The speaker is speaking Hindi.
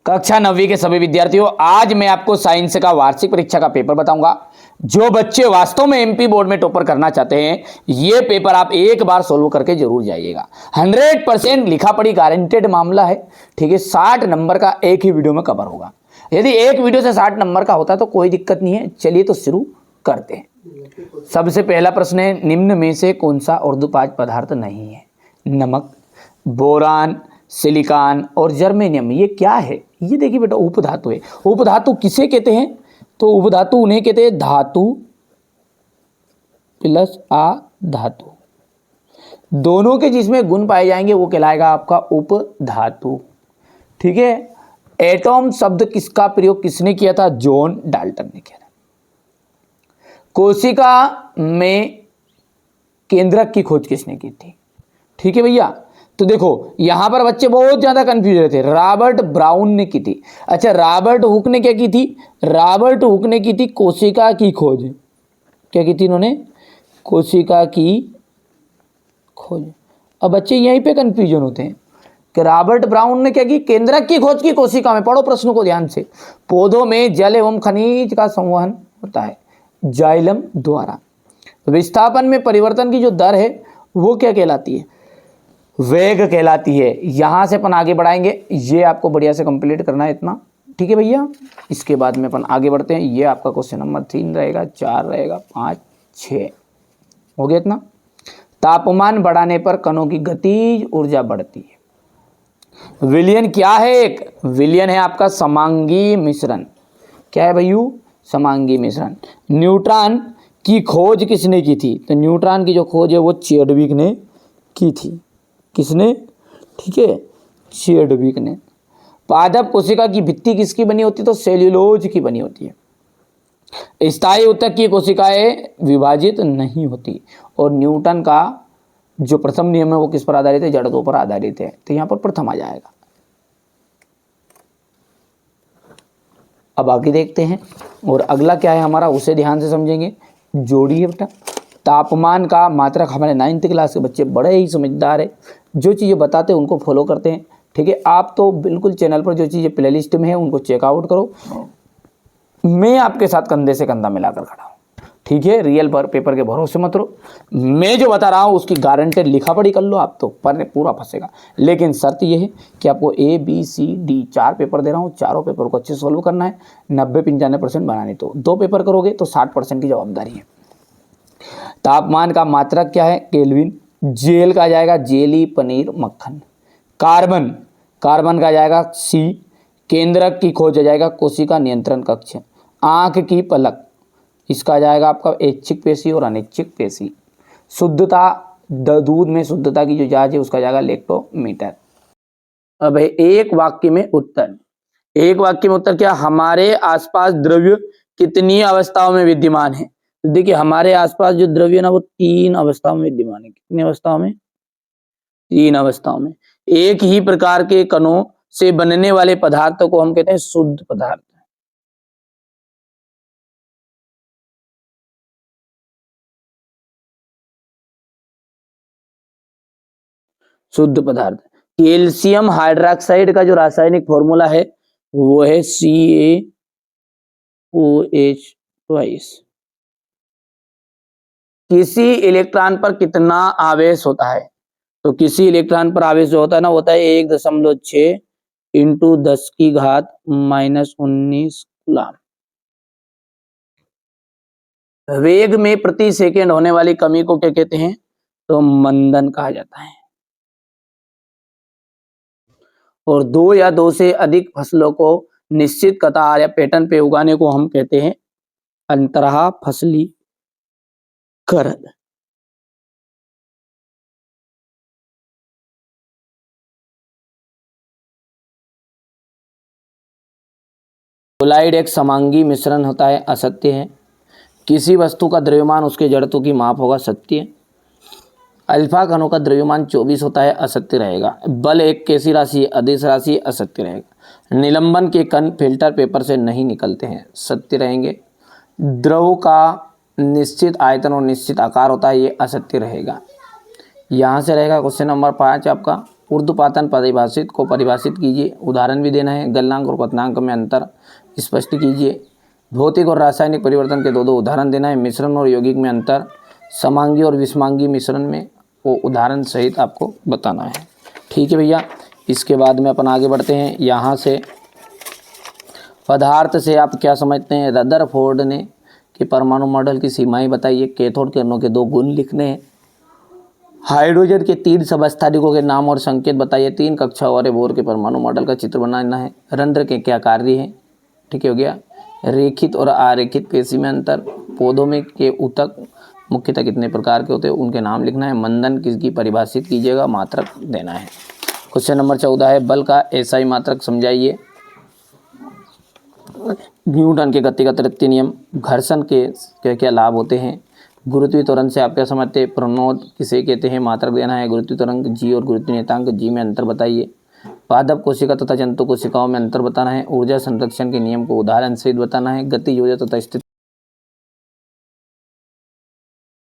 कक्षा 9वीं के सभी विद्यार्थियों, आज मैं आपको साइंस का वार्षिक परीक्षा का पेपर बताऊंगा। जो बच्चे वास्तव में एमपी बोर्ड में टॉपर करना चाहते हैं, ये पेपर आप एक बार सोल्व करके जरूर जाइएगा। 100% लिखा पढ़ी गारंटेड मामला है। ठीक है, 60 नंबर का एक ही वीडियो में कवर होगा। यदि एक वीडियो से 60 नंबर का होता है तो कोई दिक्कत नहीं है। चलिए तो शुरू करते हैं। सबसे पहला प्रश्न है, निम्न में से कौन सा उर्ध्वपाद पदार्थ नहीं है? नमक, बोरान, सिलिकॉन और जर्मेनियम। ये क्या है? ये देखिए बेटा, उपधातु है। उपधातु किसे कहते हैं? तो उपधातु उन्हें कहते हैं धातु प्लस अधातु। दोनों के जिसमें गुण पाए जाएंगे वो कहलाएगा आपका उपधातु। ठीक है। एटॉम शब्द किसका प्रयोग किसने किया था? जॉन डाल्टन ने किया था। कोशिका में केंद्रक की खोज किसने की थी? ठीक है भैया, तो देखो यहां पर बच्चे बहुत ज्यादा कंफ्यूज रहते हैं। रॉबर्ट ब्राउन ने की थी। अच्छा, रॉबर्ट हुक ने क्या की थी? रॉबर्ट हुक ने की थी कोशिका की खोज। क्या की थी इन्होंने? कोशिका की खोज। अब बच्चे यहीं पे कंफ्यूजन होते हैं कि रॉबर्ट ब्राउन ने क्या की? केंद्रक की खोज की कोशिका में। पढ़ो प्रश्न को ध्यान से। पौधों में जल एवं खनिज का संवहन होता है जाइलम द्वारा। विस्थापन में परिवर्तन की जो दर है वो क्या कहलाती है? वेग कहलाती है। यहां से अपन आगे बढ़ाएंगे। ये आपको बढ़िया से कंप्लीट करना है इतना। ठीक है भैया, इसके बाद में अपन आगे बढ़ते हैं। ये आपका क्वेश्चन नंबर 3 रहेगा, 4 रहेगा, 5, 6 हो गया इतना। तापमान बढ़ाने पर कणों की गतिज ऊर्जा बढ़ती है। विलयन क्या है? एक विलयन है आपका समांगी मिश्रण। क्या है भैयू? समांगी मिश्रण। न्यूट्रॉन की खोज किसने की थी? तो न्यूट्रॉन की जो खोज है वो चैडविक ने की थी। किसने? ठीक है, चैडविक ने। पादप कोशिका की भित्ति किसकी बनी होती है? तो सेल्यूलोज की बनी होती है। स्थायी ऊतक की कोशिकाएं विभाजित नहीं होती। और न्यूटन का जो प्रथम नियम है वो किस पर आधारित है? जड़त्व पर आधारित है। तो यहां पर प्रथम आ जाएगा। अब आगे देखते हैं और अगला क्या है हमारा, उसे ध्यान से समझेंगे। जोड़ी है बेटा। तापमान का मात्रक। हमारे 9th क्लास के बच्चे बड़े ही समझदार है, जो चीज़ें बताते हैं उनको फॉलो करते हैं। ठीक है, आप तो बिल्कुल चैनल पर जो चीज़ें प्लेलिस्ट में है उनको चेकआउट करो। मैं आपके साथ कंधे से कंधा मिलाकर खड़ा हूँ। ठीक है, रियल पर पेपर के भरोसे मत रहो। मैं जो बता रहा हूँ उसकी गारंटेड लिखा पढ़ी कर लो, आप तो पर पूरा फंसेगा। लेकिन शर्त यह है कि आपको ABCD 4 पेपर दे रहा हूँ। चारों पेपर को अच्छे से सोल्व करना है। 90-95% बनाने। तो 2 पेपर करोगे तो 60% की जवाबदारी है। तापमान का मात्रक क्या है? केल्विन। जेल का जाएगा जेली, पनीर, मक्खन। कार्बन, कार्बन का जाएगा C। केंद्रक की खोज आ जाएगा कोशिका नियंत्रण कक्ष। आंख की पलक, इसका जाएगा आपका ऐच्छिक पेशी और अनैच्छिक पेशी। शुद्धता, दूध में शुद्धता की जो जांच है उसका जाएगा लैक्टोमीटर। अब एक वाक्य में उत्तर। एक वाक्य में उत्तर क्या? हमारे आसपास द्रव्य कितनी अवस्थाओं में विद्यमान है? तो देखिए, हमारे आसपास जो द्रव्य है ना वो 3 अवस्थाओं में विद्यमान है। कितनी अवस्थाओं में? 3 अवस्थाओं में। एक ही प्रकार के कणों से बनने वाले पदार्थों को हम कहते हैं शुद्ध पदार्थ। शुद्ध पदार्थ। कैल्शियम हाइड्रोक्साइड का जो रासायनिक फॉर्मूला है वो है CaOH2। किसी इलेक्ट्रॉन पर कितना आवेश होता है? तो किसी इलेक्ट्रॉन पर आवेश जो होता है ना, होता है 1.6 × 10⁻⁻19 कूलम। वेग में प्रति सेकेंड होने वाली कमी को क्या कहते हैं? तो मंदन कहा जाता है। और 2 या 2 से अधिक फसलों को निश्चित कतार या पैटर्न पे उगाने को हम कहते हैं अंतरहा फसलीकरण। क्लोराइड एक समांगी मिश्रण होता है, असत्य है। किसी वस्तु का द्रव्यमान उसके जड़त्व की माप होगा, सत्य है। अल्फा कणों का द्रव्यमान 24 होता है, असत्य रहेगा। बल एक कैसी राशि है? अदिश राशि, असत्य रहेगा। निलंबन के कण फिल्टर पेपर से नहीं निकलते हैं, सत्य रहेंगे। द्रव का निश्चित आयतन और निश्चित आकार होता है, ये असत्य रहेगा। यहाँ से रहेगा क्वेश्चन नंबर 5 आपका। ऊर्ध्वपातन परिभाषित को परिभाषित कीजिए, उदाहरण भी देना है। गलनांक और क्वथनांक में अंतर स्पष्ट कीजिए। भौतिक और रासायनिक परिवर्तन के दो उदाहरण देना है। मिश्रण और यौगिक में अंतर, समांगी और विषमांगी मिश्रण में वो उदाहरण सहित आपको बताना है। ठीक है भैया, इसके बाद में अपन आगे बढ़ते हैं। यहाँ से पदार्थ से आप क्या समझते हैं? रदरफोर्ड ने कि परमाणु मॉडल की सीमाएं बताइए। कैथोड किरणों के 2 गुण लिखने हैं। हाइड्रोजन के 3 समस्थानिकों के नाम और संकेत बताइए। 3 कक्षाओं वाले बोर के परमाणु मॉडल का चित्र बनाना है। रंध्र के क्या कार्य हैं? ठीक है, हो गया। रेखित और अरेखित पेशी में अंतर। पौधों में के ऊतक मुख्यतः कितने प्रकार के होते हैं, उनके नाम लिखना है। मंदन किसकी परिभाषित कीजिएगा, मात्रक देना है। क्वेश्चन नंबर 14 है, बल का एसआई मात्रक समझाइए। न्यूटन के गतिगत तृतीय नियम। घर्षण के क्या क्या लाभ होते हैं? गुरुत्वीय त्वरण से आप क्या समझते हैं? प्रणोद किसे कहते हैं, मात्रक देना है। गुरुत्वीय त्वरण जी और गुरुत्वीय नियतांक जी में अंतर बताइए। पादप कोशिका तथा जंतु कोशिकाओं में अंतर बताना है। ऊर्जा संरक्षण के नियम को उदाहरण सहित बताना है। गति, योजना तथा स्थिति